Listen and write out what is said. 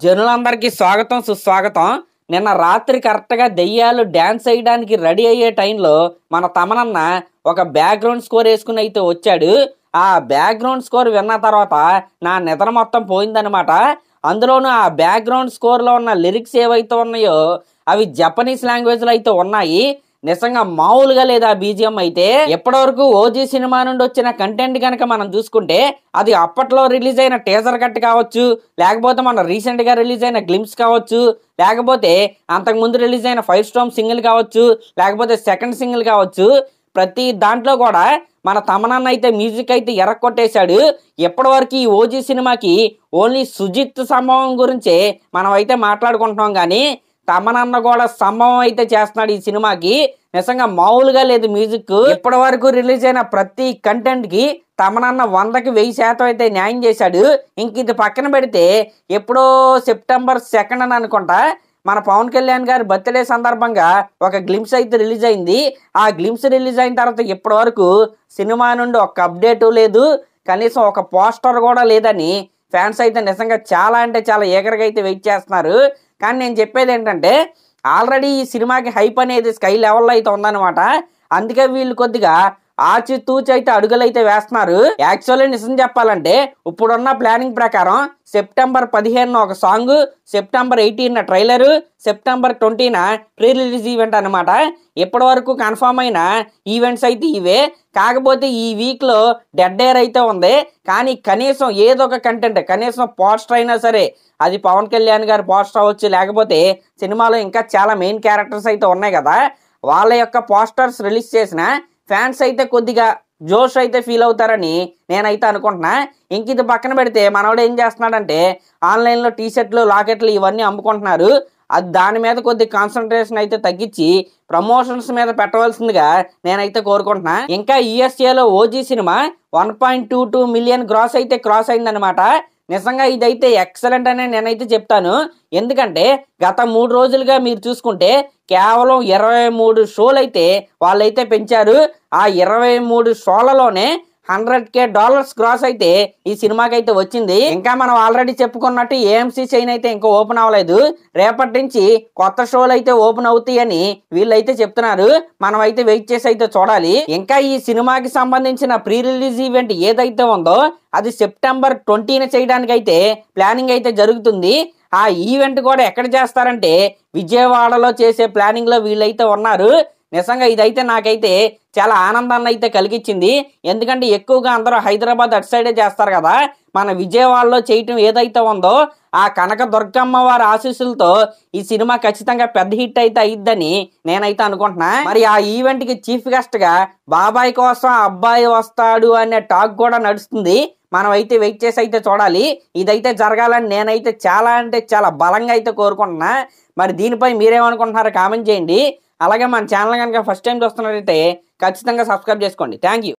జనులందరికీ స్వాగతం సుస్వాగతం. నిన్న రాత్రి కరెక్ట్గా దెయ్యాలు డ్యాన్స్ వేయడానికి రెడీ అయ్యే టైంలో మన తమనన్న ఒక బ్యాక్గ్రౌండ్ స్కోర్ వేసుకుని అయితే వచ్చాడు. ఆ బ్యాక్గ్రౌండ్ స్కోర్ విన్న తర్వాత నా నిద్ర మొత్తం పోయిందనమాట. అందులోనూ ఆ బ్యాక్గ్రౌండ్ స్కోర్లో ఉన్న లిరిక్స్ ఏవైతే ఉన్నాయో అవి జపనీస్ లాంగ్వేజ్లో అయితే ఉన్నాయి. నిజంగా మామూలుగా లేదు ఆ బీజిఎం అయితే. ఎప్పటివరకు ఓజీ సినిమా నుండి వచ్చిన కంటెంట్ కనుక మనం చూసుకుంటే అది అప్పట్లో రిలీజ్ అయిన టీజర్ కట్ కావచ్చు, లేకపోతే మన రీసెంట్ గా రిలీజ్ అయిన గ్లిమ్స్ కావచ్చు, లేకపోతే అంతకు ముందు రిలీజ్ అయిన ఫైర్ స్టార్మ్ సింగిల్ కావచ్చు, లేకపోతే సెకండ్ సింగిల్ కావచ్చు, ప్రతి దాంట్లో కూడా మన తమనన్న అయితే మ్యూజిక్ అయితే ఎరక్కొట్టేశాడు. ఎప్పటి వరకు ఈ ఓజీ సినిమాకి ఓన్లీ సుజిత్ సంభవం గురించే మనం అయితే మాట్లాడుకుంటున్నాం, కానీ తమనన్న కూడా సంభవం అయితే చేస్తున్నాడు ఈ సినిమాకి. నిజంగా మామూలుగా లేదు మ్యూజిక్. ఇప్పటి వరకు రిలీజ్ అయిన ప్రతి కంటెంట్ కి తమనన్న 100కి 1000% అయితే న్యాయం చేశాడు. ఇంక ఇది పక్కన పెడితే ఎప్పుడో సెప్టెంబర్ 2 అని అనుకుంటా మన పవన్ కళ్యాణ్ గారి బర్త్డే సందర్భంగా ఒక గ్లిమ్స్ అయితే రిలీజ్ అయింది. ఆ గ్లిమ్స్ రిలీజ్ అయిన తర్వాత ఇప్పటి వరకు సినిమా నుండి ఒక అప్డేటు లేదు, కనీసం ఒక పోస్టర్ కూడా లేదని ఫ్యాన్స్ అయితే నిజంగా చాలా అంటే చాలా ఈగర్గా అయితే వెయిట్ చేస్తున్నారు. కానీ నేను చెప్పేది ఏంటంటే ఆల్రెడీ ఈ సినిమాకి హైప్ అనేది స్కై లెవెల్లో అయితే ఉందన్నమాట. అందుకే వీళ్ళు కొద్దిగా ఆచితూచి అయితే అడుగులు అయితే వేస్తున్నారు. యాక్చువల్లీ నిజం చెప్పాలంటే ఇప్పుడున్న ప్లానింగ్ ప్రకారం సెప్టెంబర్ 15 ఒక song, September 18 trailer, September 20 pre release event అనమాట. ఇప్పటి వరకు కన్ఫర్మ్ అయిన ఈవెంట్స్ అయితే ఇవే. కాకపోతే ఈ వీక్లో డెడ్ ఎయిర్ అయితే ఉంది, కానీ కనీసం ఏదో ఒక కంటెంట్, కనీసం పోస్టర్ అయినా సరే, అది పవన్ కళ్యాణ్ గారి పోస్టర్ అవ్వచ్చు, లేకపోతే సినిమాలో ఇంకా చాలా మెయిన్ క్యారెక్టర్స్ అయితే ఉన్నాయి కదా, వాళ్ళ యొక్క పోస్టర్స్ రిలీజ్ చేసిన ఫ్యాన్స్ అయితే కొద్దిగా జోష్ అయితే ఫీల్ అవుతారని నేనైతే అనుకుంటున్నా. ఇంక ఇది పక్కన పెడితే మనోడు ఏం చేస్తున్నాడంటే ఆన్లైన్లో టీషర్ట్లు, లాకెట్లు ఇవన్నీ అమ్ముకుంటున్నారు. అది దాని మీద కొద్ది కాన్సన్ట్రేషన్ అయితే తగ్గించి ప్రమోషన్స్ మీద పెట్టవలసిందిగా నేనైతే కోరుకుంటున్నా. ఇంకా యూఎస్ఏలో ఓజీ సినిమా 1.22 మిలియన్ గ్రాస్ అయితే క్రాస్ అయిందనమాట. నిజంగా ఇదైతే ఎక్సలెంట్ అనే నేనైతే చెప్తాను. ఎందుకంటే గత 3 రోజులుగా మీరు చూసుకుంటే కేవలం 23 షోలు అయితే వాళ్ళైతే పెంచారు. ఆ 23 షోలలోనే $100K గ్రాస్ అయితే ఈ సినిమాకి అయితే వచ్చింది. ఇంకా మనం ఆల్రెడీ చెప్పుకున్నట్టు ఏఎంసీ చైన్ అయితే ఇంకా ఓపెన్ అవ్వలేదు. రేపటి నుంచి కొత్త షోలు అయితే ఓపెన్ అవుతాయని వీళ్ళైతే చెప్తున్నారు. మనం అయితే వెయిట్ చేసి అయితే చూడాలి. ఇంకా ఈ సినిమాకి సంబంధించిన ప్రీ రిలీజ్ ఈవెంట్ ఏదైతే ఉందో అది సెప్టెంబర్ 20 చేయడానికి అయితే ప్లానింగ్ అయితే జరుగుతుంది. ఆ ఈవెంట్ కూడా ఎక్కడ చేస్తారంటే విజయవాడలో చేసే ప్లానింగ్ లో వీళ్ళైతే ఉన్నారు. నిజంగా ఇదైతే నాకైతే చాలా ఆనందాన్ని అయితే కలిగించింది. ఎందుకంటే ఎక్కువగా అందరూ హైదరాబాద్ అటు సైడే చేస్తారు కదా, మన విజయవాడలో చేయటం ఏదైతే ఉందో ఆ కనక దుర్గమ్మ వారి ఆశీస్సులతో ఈ సినిమా ఖచ్చితంగా పెద్ద హిట్ అయితే అయ్యిద్దని నేనైతే అనుకుంటున్నా. మరి ఆ ఈవెంట్ కి చీఫ్ గెస్ట్ గా బాబాయ్ కోసం అబ్బాయి వస్తాడు అనే టాక్ కూడా నడుస్తుంది. మనం అయితే వెయిట్ చేసి అయితే చూడాలి. ఇదైతే జరగాలని నేనైతే చాలా అంటే చాలా బలంగా అయితే కోరుకుంటున్నా. మరి దీనిపై మీరేమనుకుంటున్నారో కామెంట్ చేయండి. అలాగే మన ఛానల్ కనుక ఫస్ట్ టైం చూస్తున్నట్లయితే ఖచ్చితంగా సబ్స్క్రైబ్ చేసుకోండి. Thank you.